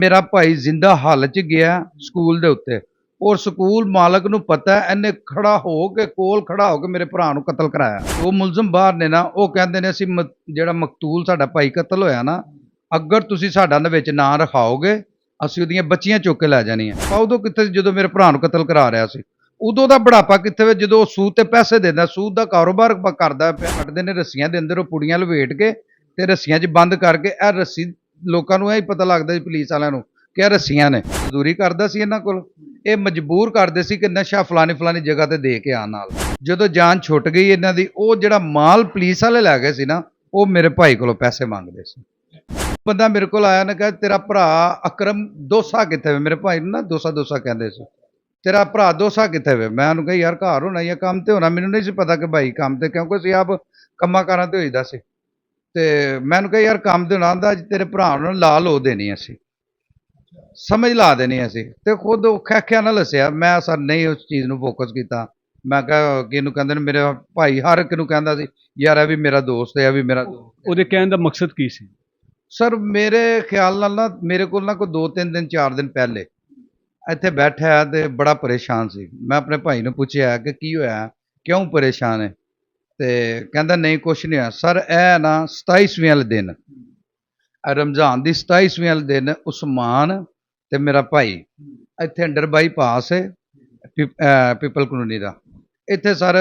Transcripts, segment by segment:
मेरा भाई जिंदा हालत च गया स्कूल दे उत्ते और स्कूल मालक नूं पता है इन्हें खड़ा हो के कोल खड़ा हो के मेरे भरा नूं कतल कराया। वो मुलजम बाहर ने ना वो कहंदे ने असीं जेड़ा मकतूल साडा भाई कतल होया ना अगर तुसीं साडा ना विच नां रखाओगे ਅਸੀਂ ਉਹਦੀਆਂ ਬੱਚੀਆਂ ਚੁੱਕ ਕੇ ਲੈ ਜਾਣੀਆਂ। ਉਦੋਂ ਕਿੱਥੇ ਜਦੋਂ ਮੇਰੇ ਭਰਾ ਨੂੰ ਕਤਲ ਕਰਾ ਰਿਹਾ ਸੀ ਉਦੋਂ ਦਾ ਬੁਢਾਪਾ ਕਿੱਥੇ ਵੇ ਜਦੋਂ ਸੂਦ ਤੇ ਪੈਸੇ ਦਿੰਦਾ ਸੂਦ ਦਾ ਕਾਰੋਬਾਰ ਕਰਦਾ ਪਿਆ। ਕੱਢਦੇ ਨੇ ਰੱਸੀਆਂ ਦੇ ਅੰਦਰ ਉਹ ਪੁੜੀਆਂ ਲਵੇਟ ਕੇ ਤੇ ਰੱਸੀਆਂ 'ਚ ਬੰਦ ਕਰਕੇ ਇਹ ਰੱਸੀ ਲੋਕਾਂ ਨੂੰ ਇਹ ਪਤਾ ਲੱਗਦਾ ਸੀ ਪੁਲਿਸ ਵਾਲਿਆਂ ਨੂੰ ਕਿ ਇਹ ਰੱਸੀਆਂ ਨੇ। ਮਜ਼ਦੂਰੀ ਕਰਦਾ ਸੀ ਇਹਨਾਂ ਕੋਲ ਇਹ ਮਜਬੂਰ ਕਰਦੇ ਸੀ ਕਿ ਨਸ਼ਾ ਫਲਾਣੀ ਫਲਾਣੀ ਜਗ੍ਹਾ ਤੇ ਦੇ ਕੇ ਆਉਣ ਨਾਲ। ਜਦੋਂ ਜਾਨ ਛੁੱਟ ਗਈ ਇਹਨਾਂ ਦੀ ਉਹ ਜਿਹੜਾ ਮਾਲ ਪੁਲਿਸ ਵਾਲੇ ਲੈ ਗਏ ਸੀ ਨਾ ਉਹ ਮੇਰੇ ਭਾਈ ਕੋਲੋਂ ਪੈਸੇ ਮੰਗਦੇ ਸੀ। ਬੰਦਾ ਮੇਰੇ ਕੋਲ ਆਇਆ ਨੇ ਕਿਹਾ ਤੇਰਾ ਭਰਾ ਅਕਰਮ ਦੋਸਾ ਕਿੱਥੇ ਵੇ। ਮੇਰੇ ਭਾਈ ਨੂੰ ਨਾ ਦੋਸਾ ਕਹਿੰਦੇ ਸੀ। ਤੇਰਾ ਭਰਾ ਦੋਸਾ ਕਿੱਥੇ ਵੇ। ਮੈਂ ਉਹਨੂੰ ਕਿਹਾ ਯਾਰ ਘਰ ਹੋਣਾ ਜਾਂ ਕੰਮ ਤੇ ਹੋਣਾ। ਮੈਨੂੰ ਨਹੀਂ ਸੀ ਪਤਾ ਕਿ ਭਾਈ ਕੰਮ ਤੇ ਕਿਉਂਕਿ ਅਸੀਂ ਆਪ ਕੰਮਾਂ ਕਾਰਾਂ ਤੇ ਹੋਈਦਾ ਸੀ। ਤੇ ਮੈਂ ਉਹਨੂੰ ਕਿਹਾ ਯਾਰ ਕੰਮ ਤੇ ਹੋਣਾ ਆਂਦਾ ਤੇਰੇ ਭਰਾ ਨੂੰ ਲਾ ਲੋ ਦੇਣੀ ਅਸੀਂ ਸਮਝ ਲਾ ਦੇਣੀ ਅਸੀਂ ਤੇ ਖੁਦ ਔਖਿਆ ਨਾਲ ਹੱਸਿਆ। ਮੈਂ ਸਰ ਨਹੀਂ ਉਸ ਚੀਜ਼ ਨੂੰ ਫੋਕਸ ਕੀਤਾ। ਮੈਂ ਕਿਹਾ ਕਿ ਇਹਨੂੰ ਕਹਿੰਦੇ ਨੇ ਮੇਰੇ ਭਾਈ ਹਰ ਇੱਕ ਨੂੰ ਕਹਿੰਦਾ ਸੀ ਯਾਰ ਇਹ ਵੀ ਮੇਰਾ ਦੋਸਤ ਹੈ ਇਹ ਵੀ ਮੇਰਾ ਦੋਸਤ। ਉਹਦੇ ਕਹਿਣ ਦਾ ਮਕਸਦ ਕੀ ਸੀ? ਸਰ ਮੇਰੇ ਖਿਆਲ ਨਾਲ ਨਾ ਮੇਰੇ ਕੋਲ ਨਾ ਕੋਈ 2-3 ਦਿਨ 4 ਦਿਨ ਪਹਿਲੇ ਇੱਥੇ ਬੈਠਾ ਤੇ ਬੜਾ ਪਰੇਸ਼ਾਨ ਸੀ। ਮੈਂ ਆਪਣੇ ਭਾਈ ਨੂੰ ਪੁੱਛਿਆ ਕਿ ਕੀ ਹੋਇਆ ਕਿਉਂ ਪਰੇਸ਼ਾਨ ਹੈ ਤੇ ਕਹਿੰਦਾ ਨਹੀਂ ਕੁਛ ਨਹੀਂ ਹੋਇਆ ਸਰ। ਇਹ ਨਾ 27ਵੇਂ ਵਾਲੇ ਦਿਨ ਰਮਜ਼ਾਨ ਦੀ 27ਵੇਂ ਵਾਲੇ ਦਿਨ ਉਸਮਾਨ ਤੇ ਮੇਰਾ ਭਾਈ ਇੱਥੇ ਅੰਡਰ ਬਾਈਪਾਸ ਹੈ ਪੀਪਲ ਕਲੋਨੀ ਦਾ। ਇੱਥੇ ਸਰ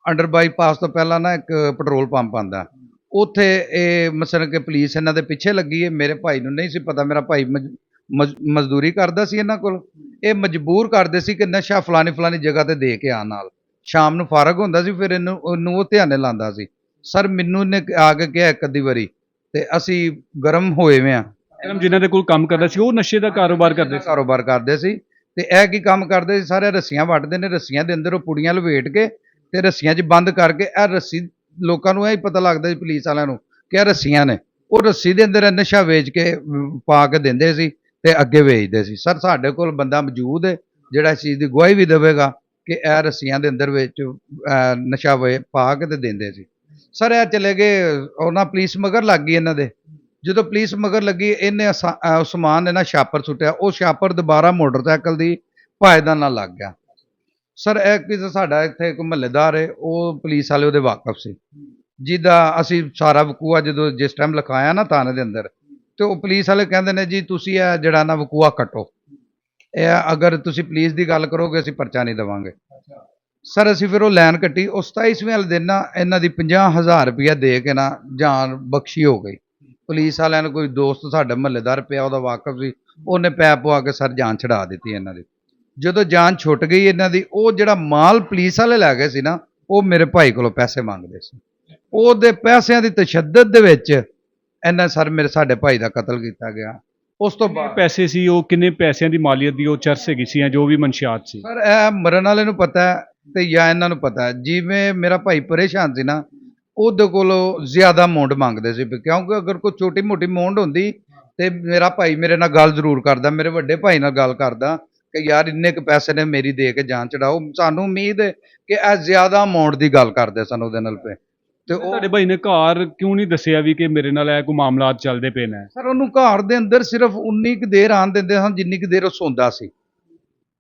ਅੰਡਰ ਬਾਈਪਾਸ ਤੋਂ ਪਹਿਲਾਂ ਨਾ ਇੱਕ ਪੈਟਰੋਲ ਪੰਪ ਆਉਂਦਾ ਉੱਥੇ ਇਹ ਮਸਲ ਕਿ ਪੁਲਿਸ ਇਹਨਾਂ ਦੇ ਪਿੱਛੇ ਲੱਗੀ ਹੈ। ਮੇਰੇ ਭਾਈ ਨੂੰ ਨਹੀਂ ਸੀ ਪਤਾ ਮੇਰਾ ਭਾਈ ਮਜ਼ਦੂਰੀ ਕਰਦਾ ਸੀ ਇਹਨਾਂ ਕੋਲ। ਇਹ ਮਜਬੂਰ ਕਰਦੇ ਸੀ ਕਿ ਨਸ਼ਾ ਫਲਾਣੀ ਫਲਾਣੀ ਜਗ੍ਹਾ ਤੇ ਦੇ ਕੇ ਆਉਣ ਨਾਲ। ਸ਼ਾਮ ਨੂੰ ਫਾਰਗ ਹੁੰਦਾ ਸੀ ਫਿਰ ਉਹਨੂੰ ਉਹ ਧਿਆਨੇ ਲਾਉਂਦਾ ਸੀ। ਸਰ ਮੈਨੂੰ ਇਹਨੇ ਆ ਕੇ ਕਿਹਾ ਇੱਕ ਅੱਧੀ ਵਾਰੀ ਤੇ ਅਸੀਂ ਗਰਮ ਹੋਏ ਵੇ ਆ। ਜਿਨ੍ਹਾਂ ਦੇ ਕੋਲ ਕੰਮ ਕਰਦਾ ਸੀ ਉਹ ਨਸ਼ੇ ਦਾ ਕਾਰੋਬਾਰ ਕਰਦੇ ਸੀ ਤੇ ਇਹ ਕੀ ਕੰਮ ਕਰਦੇ ਸੀ ਸਾਰੇ ਰੱਸੀਆਂ ਵੱਟਦੇ ਨੇ ਰੱਸੀਆਂ ਦੇ ਅੰਦਰ ਉਹ ਪੁੜੀਆਂ ਲਵੇਟ ਕੇ ਤੇ ਰੱਸੀਆਂ 'ਚ ਬੰਦ ਕਰਕੇ ਇਹ ਰੱਸੀ ਲੋਕਾਂ ਨੂੰ ਇਹ ਪਤਾ ਲੱਗਦਾ ਸੀ ਪੁਲਿਸ ਵਾਲਿਆਂ ਨੂੰ ਕਿ ਇਹ ਰੱਸੀਆਂ ਨੇ। ਉਹ ਰੱਸੀ ਦੇ ਅੰਦਰ ਨਸ਼ਾ ਵੇਚ ਕੇ ਪਾ ਕੇ ਦਿੰਦੇ ਸੀ ਤੇ ਅੱਗੇ ਵੇਚਦੇ ਸੀ। ਸਰ ਸਾਡੇ ਕੋਲ ਬੰਦਾ ਮੌਜੂਦ ਹੈ ਜਿਹੜਾ ਇਸ ਚੀਜ਼ ਦੀ ਗਵਾਹੀ ਵੀ ਦੇਵੇਗਾ ਕਿ ਇਹ ਰੱਸੀਆਂ ਦੇ ਅੰਦਰ ਵਿੱਚ ਨਸ਼ਾ ਪਾ ਕੇ ਤੇ ਦਿੰਦੇ ਸੀ। ਸਰ ਇਹ ਚਲੇ ਗਏ ਉਹਨਾਂ ਪੁਲਿਸ ਮਗਰ ਲੱਗ ਗਈ ਇਹਨਾਂ ਦੇ। ਜਦੋਂ ਪੁਲਿਸ ਮਗਰ ਲੱਗੀ ਇਹਨੇ ਉਸਮਾਨ ਨੇ ਨਾ ਛਾਪਰ ਸੁੱਟਿਆ ਉਹ ਛਾਪਰ ਦੁਬਾਰਾ ਮੋਟਰਸਾਈਕਲ ਦੀ ਪਾਇਦਾਨ ਨਾਲ ਲੱਗ ਗਿਆ। ਸਰ ਇਹ ਕਿਸੇ ਸਾਡਾ ਇੱਥੇ ਇੱਕ ਮਹੱਲੇਦਾਰ ਹੈ ਉਹ ਪੁਲਿਸ ਵਾਲੇ ਉਹਦੇ ਵਾਕਫ ਸੀ ਜਿਹਦਾ ਅਸੀਂ ਸਾਰਾ ਵਕੂਆ ਜਦੋਂ ਜਿਸ ਟਾਈਮ ਲਿਖਾਇਆ ਨਾ ਥਾਣੇ ਦੇ ਅੰਦਰ ਤੇ ਉਹ ਪੁਲਿਸ ਵਾਲੇ ਕਹਿੰਦੇ ਨੇ ਜੀ ਤੁਸੀਂ ਇਹ ਜਿਹੜਾ ਨਾ ਵਕੂਆ ਕੱਟੋ ਇਹ ਅਗਰ ਤੁਸੀਂ ਪੁਲਿਸ ਦੀ ਗੱਲ ਕਰੋਗੇ ਅਸੀਂ ਪਰਚਾ ਨਹੀਂ ਦੇਵਾਂਗੇ। ਸਰ ਅਸੀਂ ਫਿਰ ਉਹ ਲਾਈਨ ਕੱਟੀ। ਉਸ 27ਵੇਂ ਵਾਲੇ ਦਿਨ ਨਾ ਇਹਨਾਂ ਦੀ 50,000 ਰੁਪਇਆ ਦੇ ਕੇ ਨਾ ਜਾਨ ਬਖਸ਼ੀ ਹੋ ਗਈ। ਪੁਲਿਸ ਵਾਲਿਆਂ ਨੂੰ ਕੋਈ ਦੋਸਤ ਸਾਡਾ ਮਹੱਲੇਦਾਰ ਪਿਆ ਉਹਦਾ ਵਾਕਫ ਸੀ ਉਹਨੇ ਪੈਪ ਪਵਾ ਕੇ ਸਰ ਜਾਨ ਛਡਾ ਦਿੱਤੀ ਇਹਨਾਂ ਦੀ। ਜਦੋਂ ਜਾਨ ਛੁੱਟ ਗਈ ਇਹਨਾਂ ਦੀ ਉਹ ਜਿਹੜਾ ਮਾਲ ਪੁਲਿਸ ਵਾਲੇ ਲੈ ਗਏ ਸੀ ਨਾ ਉਹ ਮੇਰੇ ਭਾਈ ਕੋਲੋਂ ਪੈਸੇ ਮੰਗਦੇ ਸੀ। ਉਹਦੇ ਪੈਸਿਆਂ ਦੀ ਤਸ਼ੱਦਦ ਦੇ ਵਿੱਚ ਇਹਨਾਂ ਸਰ ਸਾਡੇ ਭਾਈ ਦਾ ਕਤਲ ਕੀਤਾ ਗਿਆ। ਉਸ ਤੋਂ ਬਾਅਦ ਪੈਸੇ ਸੀ ਉਹ ਕਿੰਨੇ ਪੈਸਿਆਂ ਦੀ ਮਾਲੀਅਤ ਦੀ ਉਹ ਚਰਸ ਹੈਗੀ ਸੀ ਜਾਂ ਜੋ ਵੀ ਮਨਸ਼ਿਆਤ ਸੀ? ਸਰ ਇਹ ਮਰਨ ਵਾਲੇ ਨੂੰ ਪਤਾ ਤੇ ਜਾਂ ਇਹਨਾਂ ਨੂੰ ਪਤਾ। ਜਿਵੇਂ ਮੇਰਾ ਭਾਈ ਪਰੇਸ਼ਾਨ ਸੀ ਨਾ ਉਹਦੇ ਕੋਲੋਂ ਜ਼ਿਆਦਾ ਅਮਾਊਂਟ ਮੰਗਦੇ ਸੀ ਕਿਉਂਕਿ ਅਗਰ ਕੋਈ ਛੋਟੀ ਮੋਟੀ ਅਮਾਊਂਟ ਹੁੰਦੀ ਤੇ ਮੇਰਾ ਭਾਈ ਮੇਰੇ ਨਾਲ ਗੱਲ ਜ਼ਰੂਰ ਕਰਦਾ ਮੇਰੇ ਵੱਡੇ ਭਾਈ ਨਾਲ ਗੱਲ ਕਰਦਾ ਕਿ ਯਾਰ ਇੰਨੇ ਕੁ ਪੈਸੇ ਨੇ ਮੇਰੀ ਦੇ ਕੇ ਜਾਨ ਚੜਾਓ। ਸਾਨੂੰ ਉਮੀਦ ਹੈ ਕਿ ਇਹ ਜ਼ਿਆਦਾ ਅਮਾਊਂਟ ਦੀ ਗੱਲ ਕਰਦੇ ਸਨ ਉਹਦੇ ਨਾਲ ਪਏ ਤੇ ਉਹ ਤੁਹਾਡੇ ਭਾਈ ਨੇ ਘਰ ਕਿਉਂ ਨਹੀਂ ਦੱਸਿਆ ਵੀ ਕਿ ਮੇਰੇ ਨਾਲ ਇਹ ਕੋਈ ਮਾਮਲਾਤ ਚੱਲਦੇ ਪਏ ਨੇ? ਸਰ ਉਹਨੂੰ ਘਰ ਦੇ ਅੰਦਰ ਸਿਰਫ ਉਨੀ ਕੁ ਦੇਰ ਆਣ ਦਿੰਦੇ ਸਨ ਜਿੰਨੀ ਕੁ ਦੇਰ ਉਹ ਸੌਂਦਾ ਸੀ।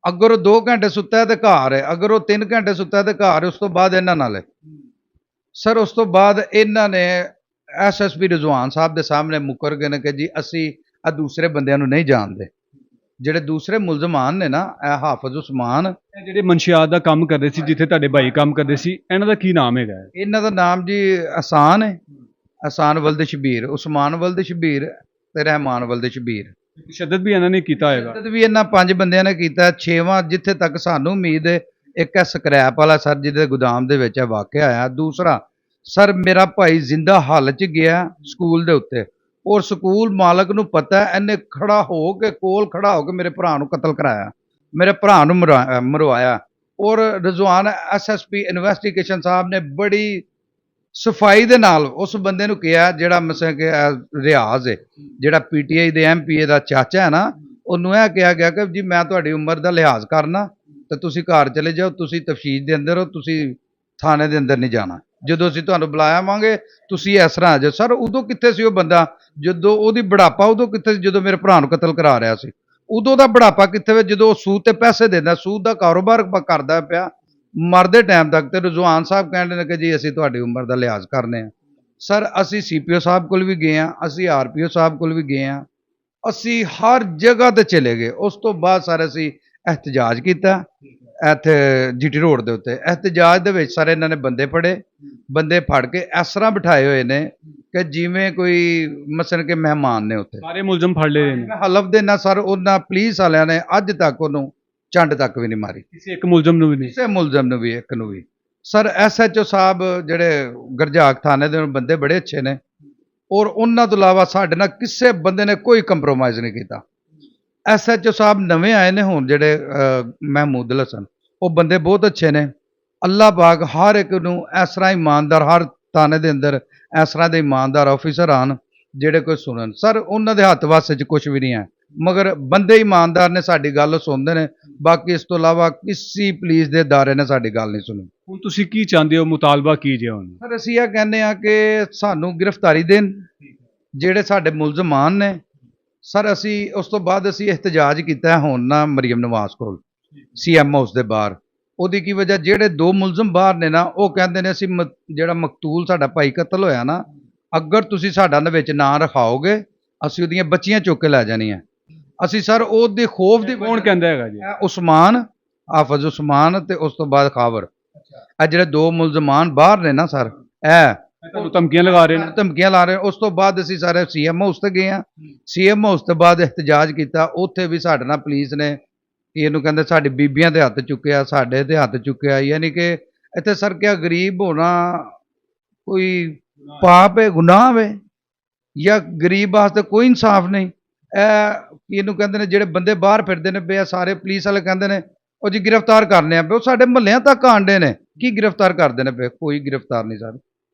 ਅਗਰ ਉਹ 2 ਘੰਟੇ ਸੁੱਤਾ ਹੈ ਤੇ ਘਰ ਹੈ ਅਗਰ ਉਹ 3 ਘੰਟੇ ਸੁੱਤਾ ਹੈ ਤੇ ਘਰ ਹੈ। ਉਸ ਤੋਂ ਬਾਅਦ ਇਹਨਾਂ ਨਾਲ ਹੈ ਸਰ। ਉਸ ਤੋਂ ਬਾਅਦ ਇਹਨਾਂ ਨੇ SSP ਰਿਜ਼ਵਾਨ ਸਾਹਿਬ ਦੇ ਸਾਹਮਣੇ ਮੁਕਰ ਗਏ ਨੇ ਕਿ ਜੀ ਅਸੀਂ ਆ ਦੂਸਰੇ ਬੰਦਿਆਂ ਨੂੰ ਨਹੀਂ ਜਾਣਦੇ। ਜਿਹੜੇ ਦੂਸਰੇ ਮੁਲਜ਼ਮਾਨ ਨੇ ਨਾ ਇਹ ਹਾਫਿਜ਼ ਉਸਮਾਨ ਜਿਹੜੇ ਮਨਸ਼ਿਆਤ ਦਾ ਕੰਮ ਕਰਦੇ ਸੀ ਜਿੱਥੇ ਤੁਹਾਡੇ ਭਾਈ ਕੰਮ ਕਰਦੇ ਸੀ ਇਹਨਾਂ ਦਾ ਕੀ ਨਾਮ ਹੈਗਾ? ਇਹਨਾਂ ਦਾ ਨਾਮ ਜੀ ਅਹਿਸਾਨ ਹੈ। ਅਹਿਸਾਨ ਵਲਦ ਸ਼ਬੀਰ ਉਸਮਾਨ ਵਲਦ ਸ਼ਬੀਰ ਤੇ ਰਹਿਮਾਨ ਵਲਦ ਸ਼ਬੀਰ। ਤਸ਼ੱਦਦ ਵੀ ਇਹਨਾਂ ਨੇ ਕੀਤਾ ਹੈਗਾ? ਤਸ਼ੱਦਦ ਵੀ ਇਹਨਾਂ 5 ਬੰਦਿਆਂ ਨੇ ਕੀਤਾ। 6ਵਾਂ ਜਿੱਥੇ ਤੱਕ ਸਾਨੂੰ ਉਮੀਦ ਹੈ ਇੱਕ ਹੈ ਸਕ੍ਰੈਪ ਵਾਲਾ ਸਰ ਜਿਹਦੇ ਗੋਦਾਮ ਦੇ ਵਿੱਚ ਇਹ ਵਾਕਿਆ ਆਇਆ। ਦੂਸਰਾ ਸਰ ਮੇਰਾ ਭਾਈ ਜਿੰਦਾ ਹਾਲਤ 'ਚ ਗਿਆ ਸਕੂਲ ਦੇ ਉੱਤੇ ਔਰ ਸਕੂਲ ਮਾਲਕ ਨੂੰ ਪਤਾ ਇਹਨੇ ਖੜਾ ਹੋ ਕੇ ਕੋਲ ਖੜਾ ਹੋ ਕੇ ਮੇਰੇ ਭਰਾ ਨੂੰ ਕਤਲ ਕਰਾਇਆ ਮੇਰੇ ਭਰਾ ਨੂੰ ਮਰਵਾਇਆ। ਔਰ ਰਿਜ਼ਵਾਨ SSP ਇਨਵੈਸਟੀਗੇਸ਼ਨ ਸਾਹਿਬ ਨੇ ਬੜੀ ਸਫਾਈ ਦੇ ਨਾਲ ਉਸ ਬੰਦੇ ਨੂੰ ਕਿਹਾ ਜਿਹੜਾ ਮਸਲ ਕਿ ਰਿਆਜ਼ ਹੈ ਜਿਹੜਾ PTI ਦੇ MPA ਦਾ ਚਾਚਾ ਹੈ ਨਾ ਉਹਨੂੰ ਇਹ ਕਿਹਾ ਗਿਆ ਕਿ ਜੀ ਮੈਂ ਤੁਹਾਡੀ ਉਮਰ ਦਾ ਲਿਹਾਜ਼ ਕਰਨਾ ਤੇ ਤੁਸੀਂ ਘਰ ਚਲੇ ਜਾਓ ਤੁਸੀਂ ਤਫਤੀਸ਼ ਦੇ ਅੰਦਰ ਹੋ ਤੁਸੀਂ ਥਾਣੇ ਦੇ ਅੰਦਰ ਨਹੀਂ ਜਾਣਾ। ਜਦੋਂ ਅਸੀਂ ਤੁਹਾਨੂੰ ਬੁਲਾਵਾਂਗੇ ਤੁਸੀਂ ਇਸ ਤਰ੍ਹਾਂ ਆ ਜਾਓ। ਸਰ ਉਦੋਂ ਕਿੱਥੇ ਸੀ ਉਹ ਬੰਦਾ, ਜਦੋਂ ਉਹਦੀ ਬੁਢਾਪਾ ਉਦੋਂ ਕਿੱਥੇ ਸੀ ਜਦੋਂ ਮੇਰੇ ਭਰਾ ਨੂੰ ਕਤਲ ਕਰਾ ਰਿਹਾ ਸੀ। ਉਦੋਂ ਦਾ ਬੁਢਾਪਾ ਕਿੱਥੇ ਵੇ ਜਦੋਂ ਉਹ ਸੂਦ ਤੇ ਪੈਸੇ ਦਿੰਦਾ, ਸੂਦ ਦਾ ਕਾਰੋਬਾਰ ਕਰਦਾ ਪਿਆ ਮਰਦੇ ਟਾਈਮ ਤੱਕ। ਤੇ ਰਜ਼ਵਾਨ ਸਾਹਿਬ ਕਹਿੰਦੇ ਨੇ ਕਿ ਜੀ ਅਸੀਂ ਤੁਹਾਡੀ ਉਮਰ ਦਾ ਲਿਹਾਜ਼ ਕਰਨੇ ਆ। ਸਰ ਅਸੀਂ ਸੀਪੀਓ ਸਾਹਿਬ ਕੋਲ ਵੀ ਗਏ ਆ, ਅਸੀਂ ਆਰਪੀਓ ਸਾਹਿਬ ਕੋਲ ਵੀ ਗਏ ਆ, ਅਸੀਂ ਹਰ ਜਗ੍ਹਾ ਤੇ ਚਲੇ ਗਏ। ਉਸ ਤੋਂ ਬਾਅਦ ਸਰ ਅਸੀਂ ਇਹਤਜਾਜ ਕੀਤਾ ਇੱਥੇ ਜੀਟੀ ਰੋਡ ਦੇ ਉੱਤੇ। ਇਹਤਜਾਜ ਦੇ ਵਿੱਚ ਸਾਰੇ ਇਹਨਾਂ ਨੇ ਬੰਦੇ ਫੜੇ, ਬੰਦੇ ਫੜ ਕੇ ਇਸ ਤਰ੍ਹਾਂ ਬਿਠਾਏ ਹੋਏ ਨੇ ਕਿ ਜਿਵੇਂ ਕੋਈ ਮਸਲਨ ਕਿ ਮਹਿਮਾਨ ਨੇ ਉੱਥੇ। ਸਾਰੇ ਮੁਲਜ਼ਮ ਫੜ ਲਏ ਨੇ? ਮੈਂ ਹਲਫ ਦੇਣਾ ਸਰ, ਉਹਨਾਂ ਪੁਲਿਸ ਵਾਲਿਆਂ ਨੇ ਅੱਜ ਤੱਕ ਉਹਨੂੰ ਚੰਡ ਤੱਕ ਵੀ ਨਹੀਂ ਮਾਰੀ, ਕਿਸੇ ਇੱਕ ਮੁਲਜ਼ਮ ਨੂੰ ਵੀ ਨਹੀਂ? ਕਿਸੇ ਮੁਲਜ਼ਮ ਨੂੰ ਵੀ, ਇੱਕ ਨੂੰ ਵੀ। ਸਰ ਐਸਐਚਓ ਸਾਹਿਬ ਜਿਹੜੇ ਗਰਜਾਕ ਥਾਣੇ ਦੇ ਬੰਦੇ ਬੜੇ ਅੱਛੇ ਨੇ, ਔਰ ਉਹਨਾਂ ਤੋਂ ਇਲਾਵਾ ਸਾਡੇ ਨਾਲ ਕਿਸੇ ਬੰਦੇ ਨੇ ਕੋਈ ਕੰਪਰੋਮਾਈਜ਼ ਨਹੀਂ ਕੀਤਾ। ਐਸਐਚਓ ਸਾਹਿਬ ਨਵੇਂ ਆਏ ਨੇ ਹੁਣ ਜਿਹੜੇ ਮਹਿਮੂਦ ਹਸਨ, ਉਹ ਬੰਦੇ ਬਹੁਤ ਅੱਛੇ ਨੇ। ਅੱਲਾਹ ਪਾਕ ਹਰ ਇੱਕ ਨੂੰ ਇਸ ਤਰ੍ਹਾਂ ਇਮਾਨਦਾਰ, ਹਰ ਥਾਣੇ ਦੇ ਅੰਦਰ ਇਸ ਤਰ੍ਹਾਂ ਦੇ ਇਮਾਨਦਾਰ ਆਫੀਸਰ ਆਣ ਜਿਹੜੇ ਕੋਈ ਸੁਣਨ। ਸਰ ਉਹਨਾਂ ਦੇ ਹੱਥ ਵਾਸਤੇ 'ਚ ਕੁਝ ਵੀ ਨਹੀਂ ਹੈ, ਮਗਰ ਬੰਦੇ ਇਮਾਨਦਾਰ ਨੇ, ਸਾਡੀ ਗੱਲ ਸੁਣਦੇ ਨੇ। ਬਾਕੀ ਇਸ ਤੋਂ ਇਲਾਵਾ ਕਿਸੇ ਪੁਲਿਸ ਦੇ ਅਦਾਰੇ ਨੇ ਸਾਡੀ ਗੱਲ ਨਹੀਂ ਸੁਣੀ। ਹੁਣ ਤੁਸੀਂ ਕੀ ਚਾਹੁੰਦੇ ਹੋ, ਮੁਤਾਲਬਾ ਕੀ ਜੇ ਹੁਣ? ਸਰ ਅਸੀਂ ਇਹ ਕਹਿੰਦੇ ਆ ਕਿ ਸਾਨੂੰ ਗ੍ਰਿਫਤਾਰੀ ਦੇਣ ਜਿਹੜੇ ਸਾਡੇ ਮੁਲਜ਼ਮਾਨ ਨੇ। ਸਰ ਅਸੀਂ ਉਸ ਤੋਂ ਬਾਅਦ ਅਸੀਂ ਇhtਜਾਜ ਕੀਤਾ ਹੁਣ ਨਾ ਮਰੀਮ ਨਵਾਜ਼ ਕੋਲ ਸੀਐਮ ਹਾਊਸ ਦੇ ਬਾਹਰ। ਉਹਦੀ ਕੀ ਵਜ੍ਹਾ, ਜਿਹੜੇ ਦੋ ਮੁਲਜ਼ਮ ਬਾਹਰ ਨੇ ਨਾ, ਉਹ ਕਹਿੰਦੇ ਨੇ ਅਸੀਂ ਜਿਹੜਾ ਮਕਤੂਲ ਸਾਡਾ ਭਾਈ ਕਤਲ ਹੋਇਆ ਨਾ, ਅਗਰ ਤੁਸੀਂ ਸਾਡਾ ਦੇ ਵਿੱਚ ਨਾਂ ਰਖਾਓਗੇ ਅਸੀਂ ਉਹਦੀਆਂ ਬੱਚੀਆਂ ਚੁੱਕ ਕੇ ਲੈ ਜਾਣੀਆਂ। ਅਸੀਂ ਸਰ ਉਹਦੇ ਖੌਫ ਦੀ, ਕੌਣ ਕਹਿੰਦਾ ਹੈਗਾ ਜੀ? ਉਸਮਾਨ, ਹਾਫਿਜ਼ ਉਸਮਾਨ ਤੇ ਉਸ ਤੋਂ ਬਾਅਦ ਖਾਵਰ, ਇਹ ਜਿਹੜੇ ਦੋ ਮੁਲਜ਼ਮਾਨ ਬਾਹਰ ਨੇ ਨਾ ਸਰ, ਇਹ ਤੁਹਾਨੂੰ ਧਮਕੀਆਂ ਲਗਾ ਰਹੇ ਨੇ? ਧਮਕੀਆਂ ਲਾ ਰਹੇ। ਉਸ ਤੋਂ ਬਾਅਦ ਅਸੀਂ ਸਾਰੇ ਸੀਐਮ ਹਾਊਸ ਤੇ ਗਏ ਆ। ਸੀਐਮ ਹਾਊਸ ਤੋਂ ਬਾਅਦ ਇhtਜਾਜ ਕੀਤਾ, ਉੱਥੇ ਵੀ ਸਾਡੇ ਨਾਲ ਪੁਲਿਸ ਨੇ ਇਹਨੂੰ ਕਹਿੰਦੇ ਸਾਡੀ ਬੀਬੀਆਂ ਦੇ ਹੱਥ ਚੁੱਕਿਆ, ਸਾਡੇ ਤੇ ਹੱਥ ਚੁੱਕਿਆ। ਯਾਨੀ ਕਿ ਇੱਥੇ ਸਰ ਕਿਆ ਗਰੀਬ ਹੋਣਾ ਕੋਈ ਪਾਪ ਹੈ, ਗੁਨਾਹ ਹੈ, ਜਾਂ ਗਰੀਬ ਵਾਸਤੇ ਕੋਈ ਇਨਸਾਫ ਨਹੀਂ। ਇਹ ਇਹਨੂੰ ਕਹਿੰਦੇ ਨੇ ਜਿਹੜੇ ਬੰਦੇ ਬਾਹਰ ਫਿਰਦੇ ਨੇ ਪਏ, ਸਾਰੇ ਪੁਲਿਸ ਵਾਲੇ ਕਹਿੰਦੇ ਨੇ ਉਹ ਜੀ ਗ੍ਰਿਫਤਾਰ ਕਰਨੇ ਆ ਪਏ। ਉਹ ਸਾਡੇ ਮੁਹੱਲਿਆਂ ਤੱਕ ਆਂਡੇ ਨੇ, ਕੀ ਗ੍ਰਿਫਤਾਰ ਕਰਦੇ ਨੇ ਪਏ? ਕੋਈ ਗ੍ਰਿਫਤਾਰ ਨਹੀਂ ਸਰ,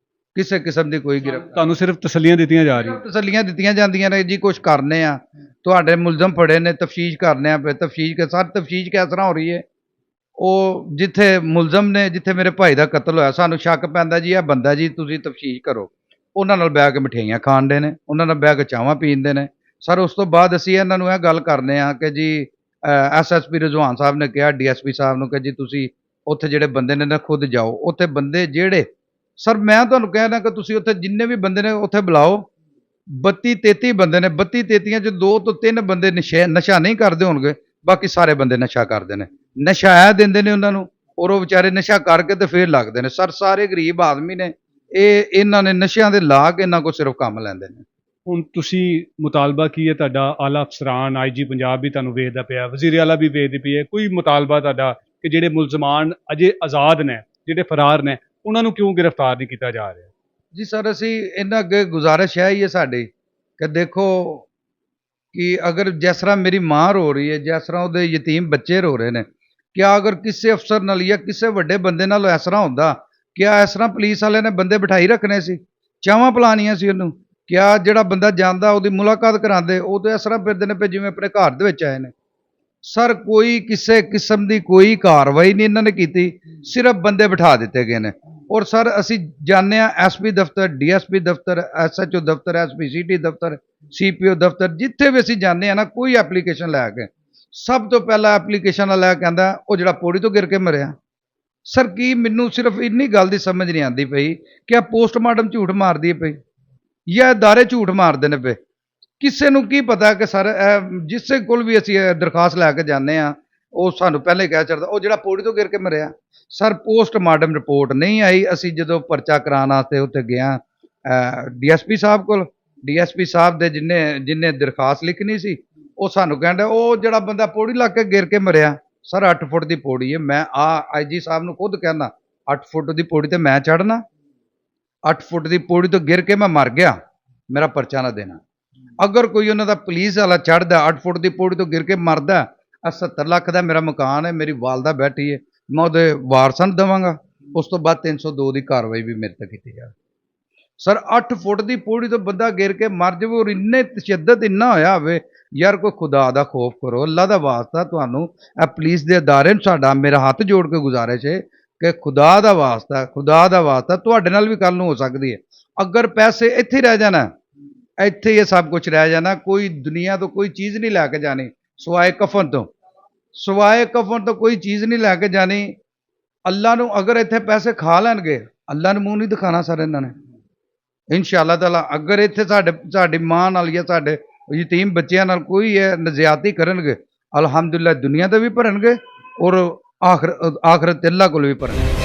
ਕਿਸੇ ਕਿਸਮ ਦੀ ਕੋਈ ਗ੍ਰਿਫਤਾਰ। ਤੁਹਾਨੂੰ ਸਿਰਫ ਤਸੱਲੀਆਂ ਦਿੱਤੀਆਂ ਜਾ ਰਹੀਆਂ? ਤਸੱਲੀਆਂ ਦਿੱਤੀਆਂ ਜਾਂਦੀਆਂ ਨੇ ਜੀ, ਕੁਛ ਕਰਨੇ ਆ, ਤੁਹਾਡੇ ਮੁਲਜ਼ਮ ਫੜੇ ਨੇ, ਤਫਤੀਸ਼ ਕਰਨੇ ਆ ਪਏ। ਤਫਤੀਸ਼ ਕੇ ਸਰ ਤਫਤੀਸ਼ ਕਿਸ ਤਰ੍ਹਾਂ ਹੋ ਰਹੀ ਹੈ? ਉਹ ਜਿੱਥੇ ਮੁਲਜ਼ਮ ਨੇ, ਜਿੱਥੇ ਮੇਰੇ ਭਾਈ ਦਾ ਕਤਲ ਹੋਇਆ, ਸਾਨੂੰ ਸ਼ੱਕ ਪੈਂਦਾ ਜੀ ਇਹ ਬੰਦਾ ਜੀ, ਤੁਸੀਂ ਤਫਤੀਸ਼ ਕਰੋ। ਉਹਨਾਂ ਨਾਲ ਬਹਿ ਕੇ ਮਠਿਆਈਆਂ ਖਾਣ ਦੇ ਨੇ, ਉਹਨਾਂ ਨਾਲ ਬਹਿ ਕੇ ਚਾਹਾਂ ਪੀਂਦੇ ਨੇ ਸਰ। ਉਸ ਤੋਂ ਬਾਅਦ ਅਸੀਂ ਇਹਨਾਂ ਨੂੰ ਇਹ ਗੱਲ ਕਰਨੇ ਆ ਕਿ ਜੀ ਐਸਐਸਪੀ ਰਜ਼ਵਾਨ ਸਾਹਿਬ ਨੇ ਕਿਹਾ ਡੀਐਸਪੀ ਸਾਹਿਬ ਨੂੰ ਕਿ ਜੀ ਤੁਸੀਂ ਉੱਥੇ ਜਿਹੜੇ ਬੰਦੇ ਨੇ ਨਾ ਖੁਦ ਜਾਓ। ਉੱਥੇ ਬੰਦੇ ਜਿਹੜੇ ਸਰ, ਮੈਂ ਤੁਹਾਨੂੰ ਕਹਿਣਾ ਕਿ ਤੁਸੀਂ ਉੱਥੇ ਜਿੰਨੇ ਵੀ ਬੰਦੇ ਨੇ ਉੱਥੇ ਬੁਲਾਓ, 32-33 ਬੰਦੇ ਨੇ, 32-33 ਚ 2 ਤੋਂ 3 ਬੰਦੇ ਨਸ਼ਾ ਨਹੀਂ ਕਰਦੇ ਹੋਣਗੇ, ਬਾਕੀ ਸਾਰੇ ਬੰਦੇ ਨਸ਼ਾ ਕਰਦੇ ਨੇ। ਨਸ਼ਾ ਇਹ ਦਿੰਦੇ ਨੇ ਉਹਨਾਂ ਨੂੰ, ਔਰ ਉਹ ਵਿਚਾਰੇ ਨਸ਼ਾ ਕਰਕੇ ਤੇ ਫੇਰ ਲੱਗਦੇ ਨੇ। ਸਰ ਸਾਰੇ ਗਰੀਬ ਆਦਮੀ ਨੇ, ਇਹਨਾਂ ਨੇ ਨਸ਼ਿਆਂ ਦੇ ਲਾ ਕੇ ਇਹਨਾਂ ਕੋਲ ਸਿਰਫ ਕੰਮ ਲੈਂਦੇ ਨੇ। ਹੁਣ ਤੁਸੀਂ ਮੁਤਾਲਬਾ ਕੀ ਹੈ ਤੁਹਾਡਾ? ਆਲਾ ਅਫਸਰਾਨ, ਆਈਜੀ ਪੰਜਾਬ ਵੀ ਤੁਹਾਨੂੰ ਵੇਖਦਾ ਪਿਆ, ਵਜ਼ੀਰ ਆਲਾ ਵੀ ਵੇਖਦੀ ਪਈ ਹੈ, ਕੋਈ ਮੁਤਾਲਬਾ ਤੁਹਾਡਾ ਕਿ ਜਿਹੜੇ ਮੁਲਜ਼ਮਾਨ ਅਜੇ ਆਜ਼ਾਦ ਨੇ, ਜਿਹੜੇ ਫਰਾਰ ਨੇ, ਉਹਨਾਂ ਨੂੰ ਕਿਉਂ ਗ੍ਰਿਫਤਾਰ ਨਹੀਂ ਕੀਤਾ ਜਾ ਰਿਹਾ? ਜੀ ਸਰ ਅਸੀਂ ਇਹਨਾਂ ਅੱਗੇ ਗੁਜ਼ਾਰਿਸ਼ ਹੈ ਹੀ ਹੈ ਸਾਡੀ ਕਿ ਦੇਖੋ ਕਿ ਅਗਰ ਜਿਸ ਤਰ੍ਹਾਂ ਮੇਰੀ ਮਾਂ ਰੋ ਰਹੀ ਹੈ, ਜਿਸ ਤਰ੍ਹਾਂ ਉਹਦੇ ਯਤੀਮ ਬੱਚੇ ਰੋ ਰਹੇ ਨੇ, ਕਿਆ ਅਗਰ ਕਿਸੇ ਅਫਸਰ ਨਾਲ ਜਾਂ ਕਿਸੇ ਵੱਡੇ ਬੰਦੇ ਨਾਲ ਇਸ ਤਰ੍ਹਾਂ ਹੁੰਦਾ, ਕਿਆ ਇਸ ਤਰ੍ਹਾਂ ਪੁਲਿਸ ਵਾਲਿਆਂ ਨੇ ਬੰਦੇ ਬਿਠਾਈ ਰੱਖਣੇ ਸੀ, ਚਾਵਾਂ ਪਲਾਣੀਆਂ ਸੀ ਉਹਨੂੰ? ਕਿਆ ਜਿਹੜਾ ਬੰਦਾ ਜਾਂਦਾ ਉਹਦੀ ਮੁਲਾਕਾਤ ਕਰਾਉਂਦੇ? ਉਹ ਤਾਂ ਇਸ ਤਰ੍ਹਾਂ ਫਿਰਦੇ ਨੇ ਜਿਵੇਂ ਆਪਣੇ ਘਰ ਦੇ ਵਿੱਚ ਆਏ ਨੇ। ਸਰ ਕੋਈ ਕਿਸੇ ਕਿਸਮ ਦੀ ਕੋਈ ਕਾਰਵਾਈ ਨਹੀਂ ਇਹਨਾਂ ਨੇ ਕੀਤੀ, ਸਿਰਫ ਬੰਦੇ ਬਿਠਾ ਦਿੱਤੇ ਗਏ ਨੇ। ਔਰ ਸਰ ਅਸੀਂ ਜਾਂਦੇ ਹਾਂ ਐਸਪੀ ਦਫ਼ਤਰ, ਡੀਐਸਪੀ ਦਫ਼ਤਰ, ਐਸਐਚਓ ਦਫ਼ਤਰ, ਐਸਪੀਸੀਟੀ ਦਫ਼ਤਰ, ਸੀਪੀਓ ਦਫ਼ਤਰ, ਜਿੱਥੇ ਵੀ ਅਸੀਂ ਜਾਂਦੇ ਹਾਂ ਨਾ, ਕੋਈ ਐਪਲੀਕੇਸ਼ਨ ਲੈ ਕੇ, ਸਭ ਤੋਂ ਪਹਿਲਾਂ ਐਪਲੀਕੇਸ਼ਨ ਵਾਲਾ ਕਹਿੰਦਾ ਉਹ ਜਿਹੜਾ ਪੌੜੀ ਤੋਂ ਗਿਰ ਕੇ ਮਰਿਆ। ਸਰ ਕੀ ਮੈਨੂੰ ਸਿਰਫ ਇੰਨੀ ਗੱਲ ਦੀ ਸਮਝ ਨਹੀਂ ਆਉਂਦੀ ਪਈ ਕਿ ਆ ਪੋਸਟਮਾਰਟਮ ਝੂਠ ਮਾਰਦੀ ਹੈ ਪਈ ਜਾਂ ਅਦਾਰੇ ਝੂਠ ਮਾਰਦੇ ਨੇ ਪਏ? ਕਿਸੇ ਨੂੰ ਕੀ ਪਤਾ ਕਿ ਸਰ ਜਿਸੇ ਕੋਲ ਵੀ ਅਸੀਂ ਦਰਖਾਸਤ ਲੈ ਕੇ ਜਾਂਦੇ ਹਾਂ, ਉਹ ਸਾਨੂੰ ਪਹਿਲੇ ਕਹਿ ਚੜਦਾ ਉਹ ਜਿਹੜਾ ਪੌੜੀ ਤੋਂ ਗਿਰ ਕੇ ਮਰਿਆ। ਸਰ ਪੋਸਟਮਾਰਟਮ ਰਿਪੋਰਟ ਨਹੀਂ ਆਈ। ਅਸੀਂ ਜਦੋਂ ਪਰਚਾ ਕਰਾਉਣ ਵਾਸਤੇ ਉੱਥੇ ਗਿਆ ਡੀਐਸਪੀ ਸਾਹਿਬ ਕੋਲ, ਡੀਐਸਪੀ ਸਾਹਿਬ ਦੇ ਜਿੰਨੇ ਦਰਖਾਸਤ ਲਿਖਣੀ ਸੀ, ਉਹ ਸਾਨੂੰ ਕਹਿੰਦਾ ਉਹ ਜਿਹੜਾ ਬੰਦਾ ਪੌੜੀ ਲੱਗ ਕੇ ਗਿਰ ਕੇ ਮਰਿਆ। ਸਰ 8 ਫੁੱਟ ਦੀ ਪੌੜੀ ਹੈ, ਮੈਂ ਆਈਜੀ ਸਾਹਿਬ ਨੂੰ ਖੁਦ ਕਹਿੰਦਾ 8 ਫੁੱਟ ਦੀ ਪੌੜੀ ਤੇ ਮੈਂ ਚੜ੍ਹਨਾ? 8 ਫੁੱਟ ਦੀ ਪੌੜੀ ਤੋਂ ਗਿਰ ਕੇ ਮੈਂ ਮਰ ਗਿਆ, ਮੇਰਾ ਪਰਚਾ ਨਾ ਦੇਣਾ। ਅਗਰ ਕੋਈ ਉਹਨਾਂ ਦਾ ਪੁਲਿਸ ਵਾਲਾ ਚੜ੍ਹਦਾ 8 ਫੁੱਟ ਦੀ ਪੌੜੀ ਤੋਂ ਗਿਰ ਕੇ ਮਰਦਾ, 70 ਲੱਖ ਦਾ ਮੇਰਾ ਮਕਾਨ ਹੈ, ਮੇਰੀ ਵਾਲਦਾ ਬੈਠੀ ਹੈ, ਮੈਂ ਉਹਦੇ ਵਾਰਸਾਂ ਨੂੰ ਦੇਵਾਂਗਾ। ਉਸ ਤੋਂ ਬਾਅਦ 302 ਦੀ ਕਾਰਵਾਈ ਵੀ ਮੇਰੇ ਤੇ ਕੀਤੀ ਜਾਵੇ। ਸਰ 8 ਫੁੱਟ ਦੀ ਪੌੜੀ ਤੋਂ ਬੰਦਾ ਗਿਰ ਕੇ ਮਰ ਜਾਵੇ, ਔਰ ਇੰਨੇ ਤਸ਼ੱਦਦ ਇੰਨਾ ਹੋਇਆ ਹੋਵੇ, ਯਾਰ ਕੋਈ ਖੁਦਾ ਦਾ ਖੌਫ ਕਰੋ, ਅੱਲਾ ਦਾ ਵਾਸਤਾ। ਤੁਹਾਨੂੰ ਇਹ ਪੁਲਿਸ ਦੇ ਅਦਾਰੇ ਨੂੰ ਸਾਡਾ ਮੇਰਾ ਹੱਥ ਜੋੜ ਕੇ ਗੁਜ਼ਾਰਿਸ਼ ਹੈ ਕਿ ਖੁਦਾ ਦਾ ਵਾਸਤਾ ਤੁਹਾਡੇ ਨਾਲ ਵੀ ਕੱਲ ਨੂੰ ਹੋ ਸਕਦੀ ਹੈ। ਅਗਰ ਪੈਸੇ ਇੱਥੇ ਹੀ ਰਹਿ ਜਾਣਾ, ਇੱਥੇ ਹੀ ਇਹ ਸਭ ਕੁਝ ਰਹਿ ਜਾਣਾ, ਕੋਈ ਦੁਨੀਆ ਤੋਂ ਕੋਈ ਚੀਜ਼ ਨਹੀਂ ਲੈ ਕੇ ਜਾਣੀ ਸਿਵਾਏ ਕਫਨ ਤੋਂ, ਸਿਵਾਏ ਕਫਨ ਤੋਂ ਕੋਈ ਚੀਜ਼ ਨਹੀਂ ਲੈ ਕੇ ਜਾਣੀ। ਅੱਲਾ ਨੂੰ ਅਗਰ ਇੱਥੇ ਪੈਸੇ ਖਾ ਲੈਣਗੇ, ਅੱਲਾ ਨੂੰ ਮੂੰਹ ਨਹੀਂ ਦਿਖਾਣਾ ਸਰ ਇਹਨਾਂ ਨੇ ਇਨਸ਼ਾਅੱਲਾ ਤਾਲਾ। ਅਗਰ ਇੱਥੇ ਸਾਡੀ ਮਾਂ ਨਾਲ ਜਾਂ ਸਾਡੇ ਯਤੀਮ ਬੱਚਿਆਂ ਨਾਲ ਕੋਈ ਇਹ ਨਜ਼ਿਆਤੀ ਕਰਨਗੇ, ਅਲਹਮਦੁਲਿਲਾ ਦੁਨੀਆ ਤੇ ਵੀ ਭਰਨਗੇ ਔਰ ਆਖਰਤ ਅੱਲਾ ਕੋਲ ਵੀ ਭਰਨਗੇ।